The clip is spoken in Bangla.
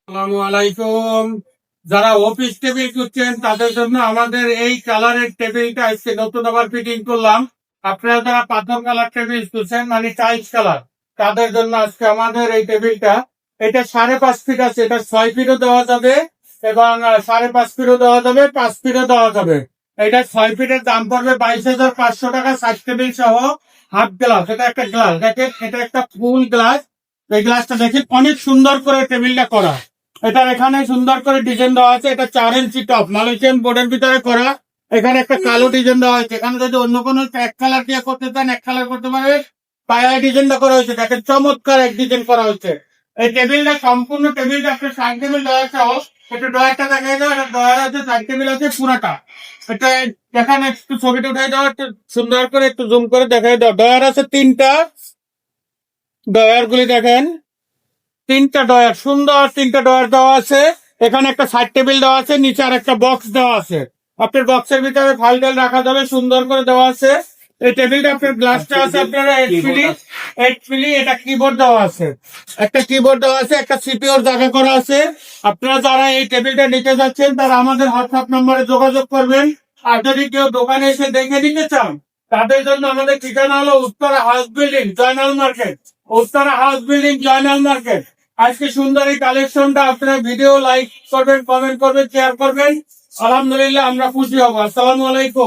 আসসালামু আলাইকুম। যারা অফিস টেবিল খুঁজছেন তাদের জন্য আমাদের এই কালারের টেবিলটা আজকে নতুন আবার ফিটিং করলাম। আপনারা যারা পাথর কালার টেবিল খুঁজছেন মানে টাইলস কালার, তাদের জন্য আজকে আমাদের এই টেবিলটা। এটা 5.5 ফিট আছে, এটা 6 ফিটও দেওয়া যাবে এবং 5.5 ফিটও দেওয়া যাবে, 5 ফিটও দেওয়া যাবে। এটা 6 ফিটের দাম পড়বে 22,500 টাকা, 60 টেবিল সহ। হাফ গ্লাস, এটা একটা গ্লাস দেখেন, এটা একটা ফুল গ্লাস। এই গ্লাসটা দেখেন অনেক সুন্দর করে টেবিলটা করা। এটার এখানে সুন্দর করে ডিজাইন দেওয়া আছে। এটা 4 ইঞ্চি টপ মালয়েশিয়ান বোর্ডের ভিতরে করা। এখানে একটা কালো ডিজাইন দেওয়া হয়েছে। এখানে যদি অন্য কোনো এক কালার দিয়ে করতে চান এক কালার করতে পারবে। পায়া ডিজাইনটা করা হয়েছে, দেখেন চমৎকার এক ডিজাইন করা হয়েছে। এই টেবিলটা সম্পূর্ণ টেবিলটা আপনার সাইড টেবিল ডয়ার সহ। একটু ডয়ারটা দেখাই দাও, এটা ডয়ার আছে, সাইড টেবিল আছে পুরাটা। এটা দেখান, একটু ছবিটা উঠাই দাও, একটু সুন্দর করে একটু জুম করে দেখাই দাও। ডয়ার আছে 3টা, ডয়ার গুলি দেখেন। 3টা ডয়ার, সুন্দর 3টা ডয়ার দেওয়া আছে। এখানে একটা সাইড টেবিল দেওয়া আছে, নিচে আর একটা বক্স দেওয়া আছে। আপনার বক্সের ভিতরে ফাইল টাইল রাখা যাবে, সুন্দর করে দেওয়া আছে। এই টেবিলটা আপনার গ্লাসটা আছে আপনার 8 মিলি। এটা কিবোর্ড দেওয়া আছে, একটা কিবোর্ড দেওয়া আছে, একটা সিপিওর জায়গা করা আছে। আপনারা যারা এই টেবিলটা নিতে যাচ্ছেন তারা আমাদের হোয়াটসঅ্যাপ নম্বরে যোগাযোগ করবেন। আর যদি কেউ দোকানে এসে দেখে নিতে চান তাদের জন্য আমাদের ঠিকানা হলো Uttara house building, Joynal market. Uttara house building, Joynal market. আজকে সুন্দর এই কালেকশনটা আপনারা ভিডিও লাইক করবেন, কমেন্ট করবেন, শেয়ার করবেন। আলহামদুলিল্লাহ, আমরা খুশি হব। আসসালামু আলাইকুম।